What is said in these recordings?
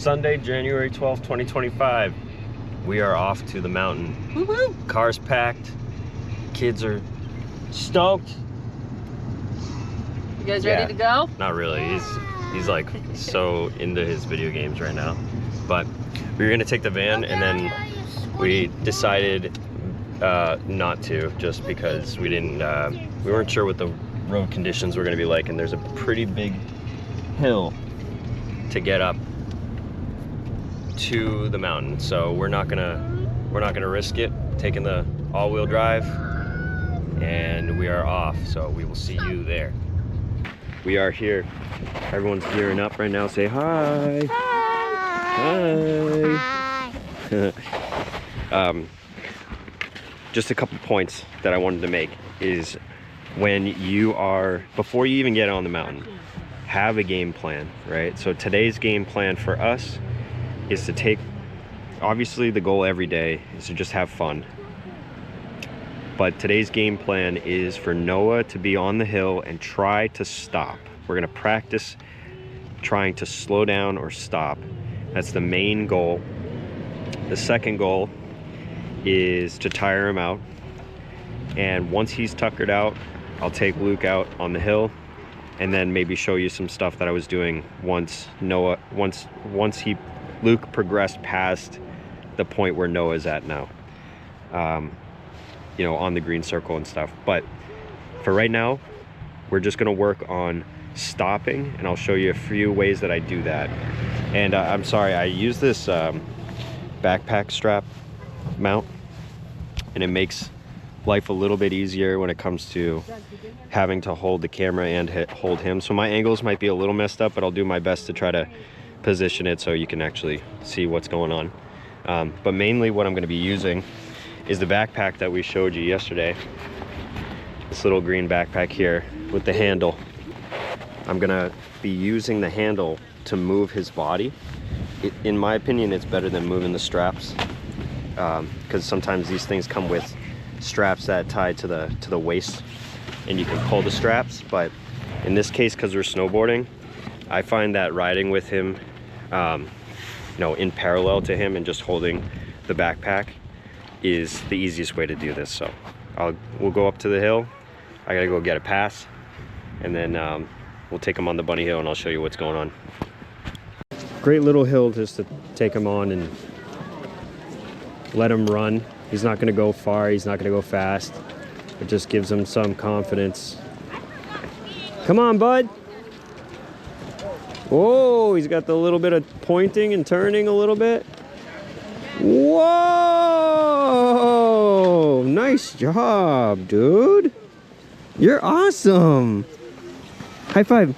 Sunday, January 12th, 2025. We are off to the mountain. Woo-hoo! Cars packed. Kids are stoked. You guys ready to go? Not really. He's like so into his video games right now. But we were gonna take the van, and then we decided not to, just because we weren't sure what the road conditions were gonna be like, and there's a pretty big hill to get up to the mountain, so we're not gonna risk it taking the all-wheel drive, and we are off. So we will see you there. We are here. Everyone's gearing up right now. Say hi. Hi. Hi. Just a couple points that I wanted to make is, when before you even get on the mountain, have a game plan, right? So today's game plan for us is to obviously the goal every day is to just have fun. But today's game plan is for Noah to be on the hill and try to stop. We're gonna practice trying to slow down or stop. That's the main goal. The second goal is to tire him out. And once he's tuckered out, I'll take Luke out on the hill, and then maybe show you some stuff that I was doing once Luke progressed past the point where Noah's at now. You know, on the green circle and stuff. But for right now, we're just gonna work on stopping, and I'll show you a few ways that I do that. And I'm sorry, I use this backpack strap mount, and it makes life a little bit easier when it comes to having to hold the camera and hold him. So my angles might be a little messed up, but I'll do my best to try to position it so you can actually see what's going on. But mainly what I'm going to be using is the backpack that we showed you yesterday. This little green backpack here with the handle. I'm going to be using the handle to move his body. In my opinion, it's better than moving the straps, because sometimes these things come with straps that tie to the waist, and you can pull the straps. But in this case, because we're snowboarding, I find that riding with him, you know, in parallel to him and just holding the backpack is the easiest way to do this. So we'll go up to the hill. I gotta go get a pass, and then we'll take him on the bunny hill, and I'll show you what's going on. Great little hill just to take him on and let him run. He's not gonna go far, he's not gonna go fast. It just gives him some confidence. Come on, bud. Whoa, he's got the little bit of pointing and turning a little bit. Whoa, nice job, dude. You're awesome. High five.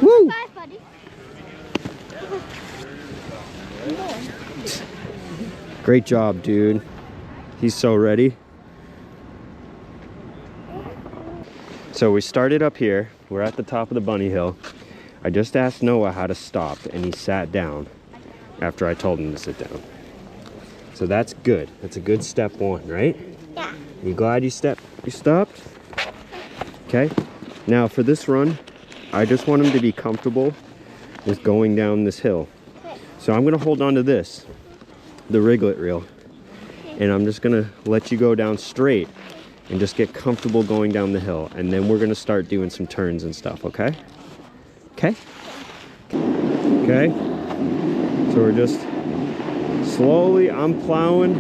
Woo. High five, buddy. Great job, dude. He's so ready. So we started up here. We're at the top of the bunny hill. I just asked Noah how to stop, and he sat down after I told him to sit down. So that's good. That's a good step one, right? Yeah. You glad you stopped? Okay. Now for this run, I just want him to be comfortable with going down this hill. So I'm gonna hold on to this, the Riglet reel, and I'm just gonna let you go down straight and just get comfortable going down the hill. And then we're gonna start doing some turns and stuff, okay? Okay? Okay? So we're just slowly, I'm plowing.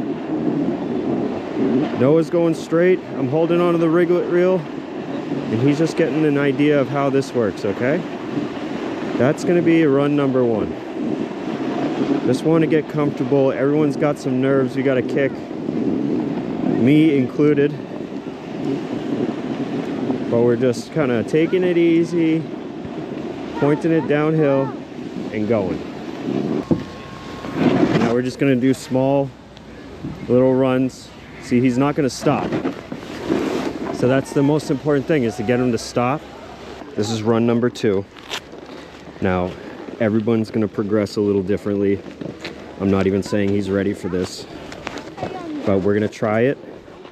Noah's going straight. I'm holding onto the Riglet reel, and he's just getting an idea of how this works, okay? That's gonna be run number one. Just want to get comfortable. Everyone's got some nerves we gotta kick, me included. But we're just kind of taking it easy, pointing it downhill and going. Now we're just gonna do small little runs. See, he's not gonna stop. So that's the most important thing, is to get him to stop. This is run number 2. Now, everyone's gonna progress a little differently. I'm not even saying he's ready for this, but we're gonna try it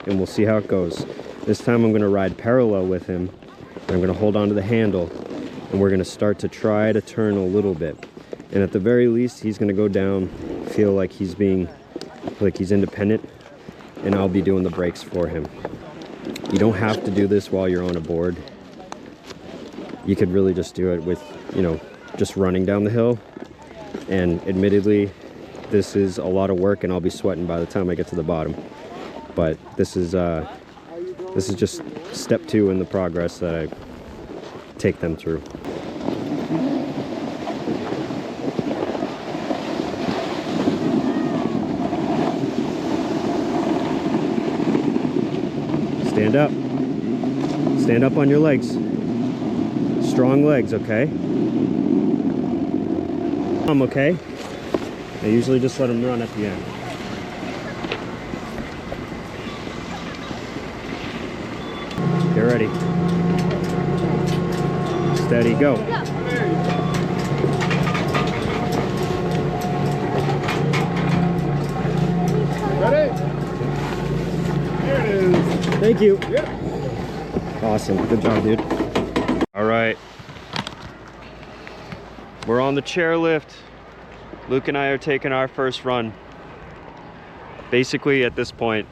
and we'll see how it goes. This time I'm gonna ride parallel with him, and I'm gonna hold on to the handle, and we're gonna start to try to turn a little bit. And at the very least, he's gonna go down, feel like he's independent, and I'll be doing the brakes for him. You don't have to do this while you're on a board. You could really just do it with, you know, just running down the hill. And admittedly, this is a lot of work and I'll be sweating by the time I get to the bottom. But this is just step 2 in the progress that I take them through. Stand up. Stand up on your legs. Strong legs, okay? Okay? I usually just let them run at the end. Get ready. Steady, go. Ready? Here it is. Thank you. Yep. Awesome. Good job, dude. All right. We're on the chairlift. Luke and I are taking our first run. Basically, at this point,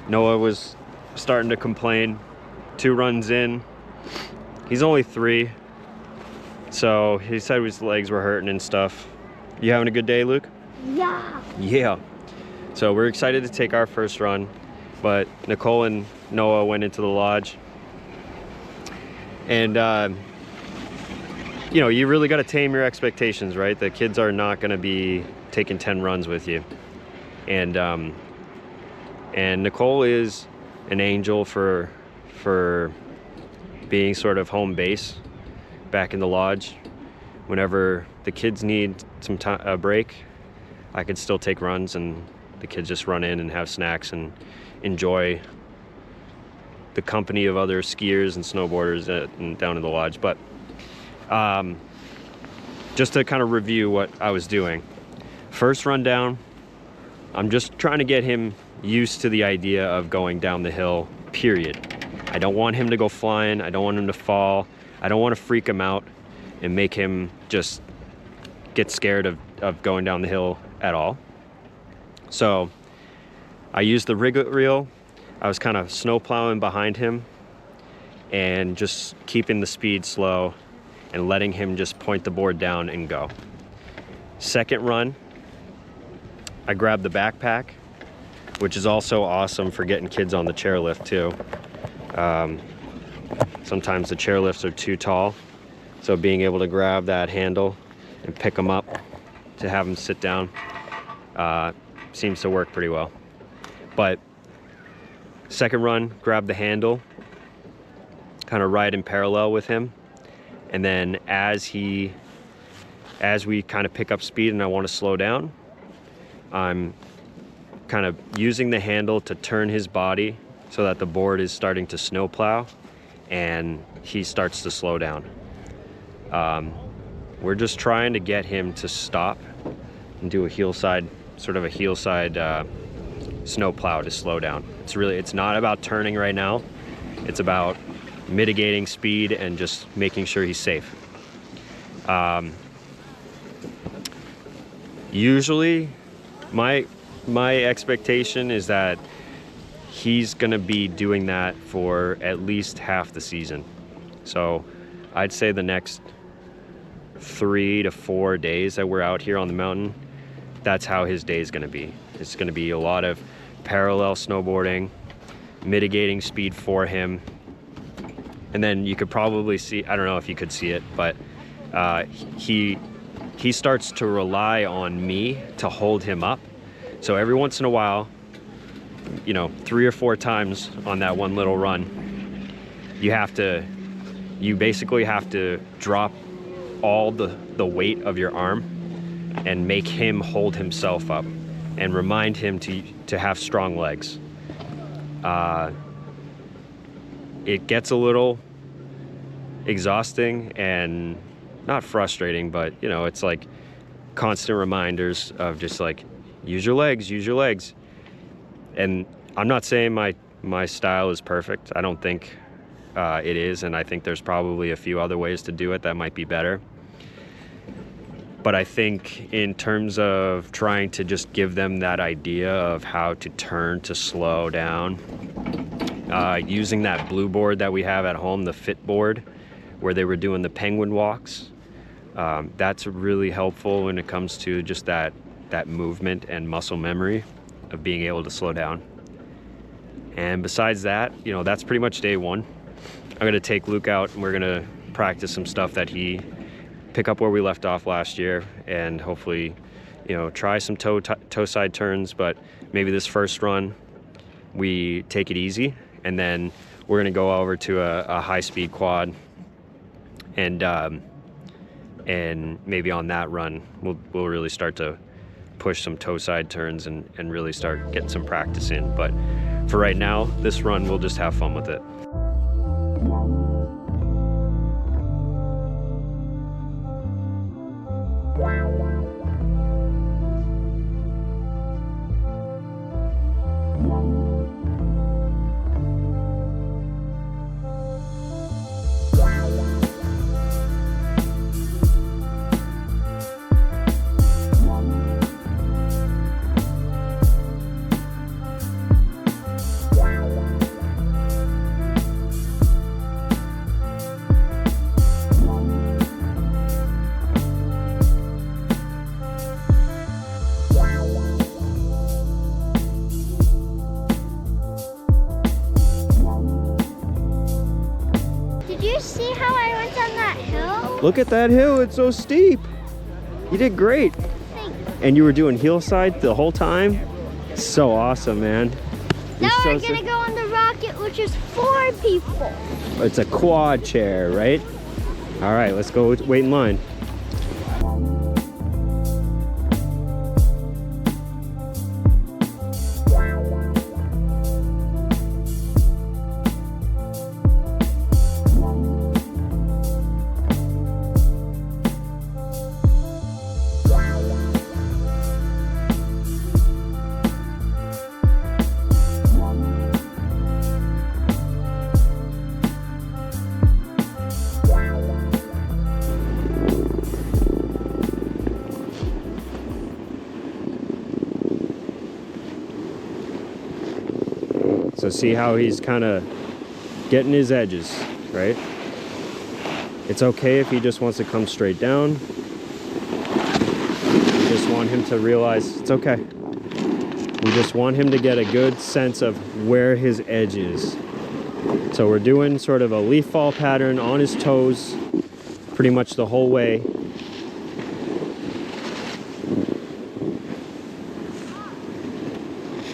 Noah was starting to complain. 2 runs in. He's only 3. So he said his legs were hurting and stuff. You having a good day, Luke? Yeah. Yeah. So we're excited to take our first run, but Nicole and Noah went into the lodge. And you know, you really got to tame your expectations, right? The kids are not going to be taking 10 runs with you. And Nicole is an angel for being sort of home base back in the lodge. Whenever the kids need some time, a break, I could still take runs and the kids just run in and have snacks and enjoy the company of other skiers and snowboarders down in the lodge. But just to kind of review what I was doing. First run down, I'm just trying to get him used to the idea of going down the hill, period. I don't want him to go flying. I don't want him to fall. I don't want to freak him out and make him just get scared of going down the hill at all. So I used the rig reel. I was kind of snow plowing behind him and just keeping the speed slow and letting him just point the board down and go. Second run, I grabbed the backpack, which is also awesome for getting kids on the chairlift too. Sometimes the chairlifts are too tall, so being able to grab that handle and pick them up to have them sit down seems to work pretty well. But second run, grab the handle, kind of ride in parallel with him. And then as we kind of pick up speed and I want to slow down, I'm kind of using the handle to turn his body so that the board is starting to snow plow and he starts to slow down. We're just trying to get him to stop and do a heel side snow plow to slow down. It's not about turning right now. It's about mitigating speed and just making sure he's safe. Usually my expectation is that he's gonna be doing that for at least half the season. So I'd say the next 3 to 4 days that we're out here on the mountain, that's how his day is gonna be. It's gonna be a lot of parallel snowboarding, mitigating speed for him. And then you could probably see, I don't know if you could see it, but he starts to rely on me to hold him up. So every once in a while, you know, 3 or 4 times on that one little run, you basically have to drop all the weight of your arm and make him hold himself up and remind him to have strong legs. It gets a little exhausting and not frustrating, but you know, it's like constant reminders of just like, use your legs. And I'm not saying my style is perfect. I don't think it is, and I think there's probably a few other ways to do it that might be better. But I think in terms of trying to just give them that idea of how to turn to slow down, using that blue board that we have at home, the fit board, where they were doing the penguin walks, that's really helpful when it comes to just that movement and muscle memory of being able to slow down. And besides that, you know, that's pretty much day one. I'm gonna take Luke out and we're gonna practice some stuff that he pick up where we left off last year, and hopefully, you know, try some toe side turns. But maybe this first run we take it easy, and then we're gonna go over to a high speed quad, and maybe on that run we'll really start to push some toe side turns and really start getting some practice in. But for right now, this run, we'll just have fun with it. See how I went on that hill? Look at that hill, it's so steep. You did great. Thanks. And you were doing hillside the whole time? So awesome, man. Now we're gonna go on the rocket, which is 4 people. It's a quad chair, right? All right, let's go wait in line. So see how he's kind of getting his edges, right? It's okay if he just wants to come straight down. We just want him to realize it's okay. We just want him to get a good sense of where his edge is. So we're doing sort of a leaf fall pattern on his toes pretty much the whole way.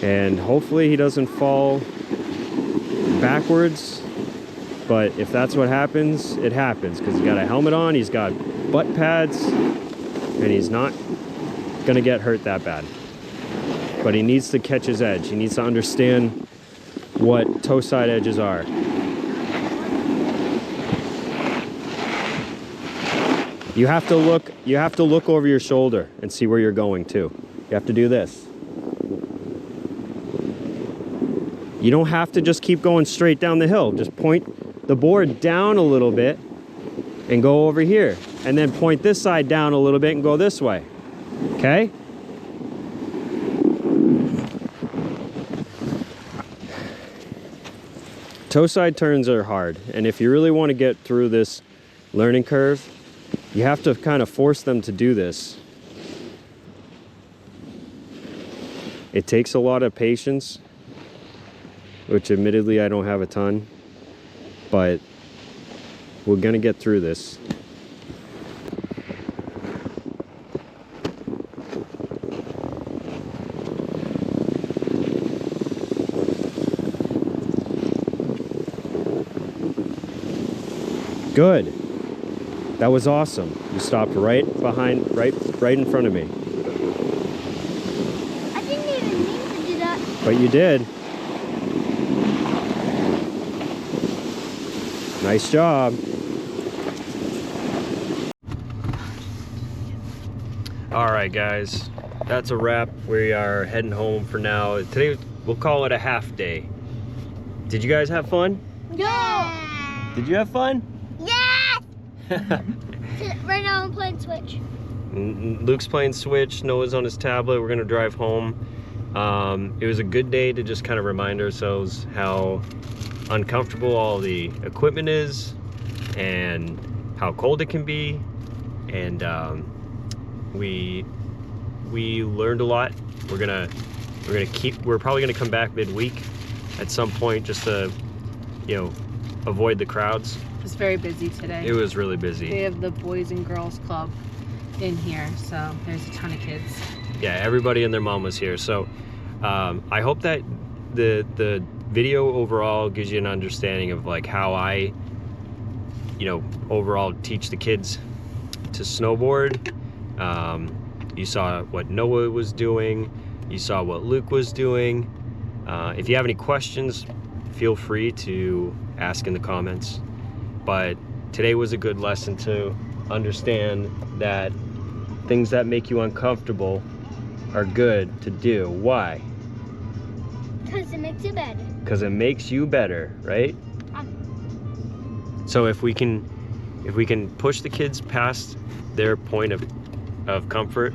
And hopefully he doesn't fall backwards, but if that's what happens, it happens, because he's got a helmet on, he's got butt pads, and he's not gonna get hurt that bad. But he needs to catch his edge. He needs to understand what toe side edges are. You have to look over your shoulder and see where you're going too. You have to do this. You don't have to just keep going straight down the hill. Just point the board down a little bit and go over here. And then point this side down a little bit and go this way. Okay? Toe side turns are hard. And if you really want to get through this learning curve, you have to kind of force them to do this. It takes a lot of patience, which admittedly I don't have a ton, but we're gonna get through this. Good. That was awesome. You stopped right in front of me. I didn't even mean to do that. But you did. Nice job. All right, guys, that's a wrap. We are heading home for now. Today, we'll call it a half day. Did you guys have fun? Yeah. Did you have fun? Yeah. Right now I'm playing Switch. Luke's playing Switch, Noah's on his tablet. We're gonna drive home. It was a good day to just kind of remind ourselves how uncomfortable all the equipment is and how cold it can be, and we learned a lot. We're probably gonna come back midweek at some point just to, you know, avoid the crowds. It was very busy today. It was really busy. They have the Boys and Girls Club in here, so there's a ton of kids. Yeah, everybody and their mom was here. So I hope that the video overall gives you an understanding of like how I, you know, overall teach the kids to snowboard. You saw what Noah was doing. You saw what Luke was doing. If you have any questions, feel free to ask in the comments. But today was a good lesson to understand that things that make you uncomfortable are good to do. Why? Because it makes you better. Because it makes you better, right? So if we can push the kids past their point of comfort,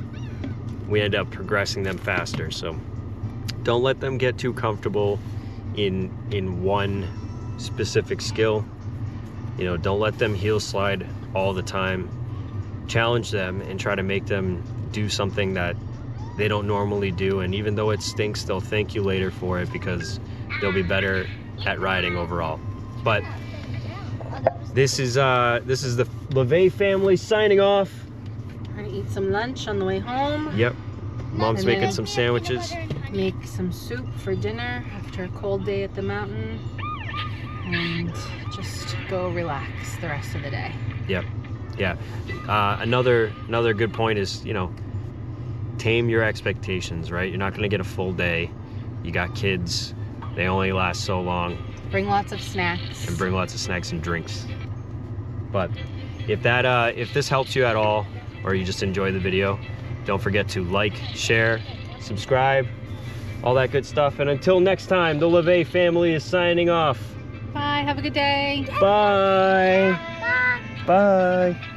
we end up progressing them faster. So don't let them get too comfortable in one specific skill. You know, don't let them heel slide all the time. Challenge them and try to make them do something that they don't normally do, and even though it stinks, they'll thank you later for it because they'll be better at riding overall. But this is the LeVay family signing off. We're gonna eat some lunch on the way home. Yep. Mom's And making then some sandwiches. Make some soup for dinner after a cold day at the mountain, and just go relax the rest of the day. Yep. Yeah. Another good point is, you know, tame your expectations, right? You're not going to get a full day. You got kids. They only last so long. Bring lots of snacks. And bring lots of snacks and drinks. But if this helps you at all, or you just enjoy the video, don't forget to like, share, subscribe, all that good stuff. And until next time, the LeVay family is signing off. Bye. Have a good day. Bye. Bye. Bye.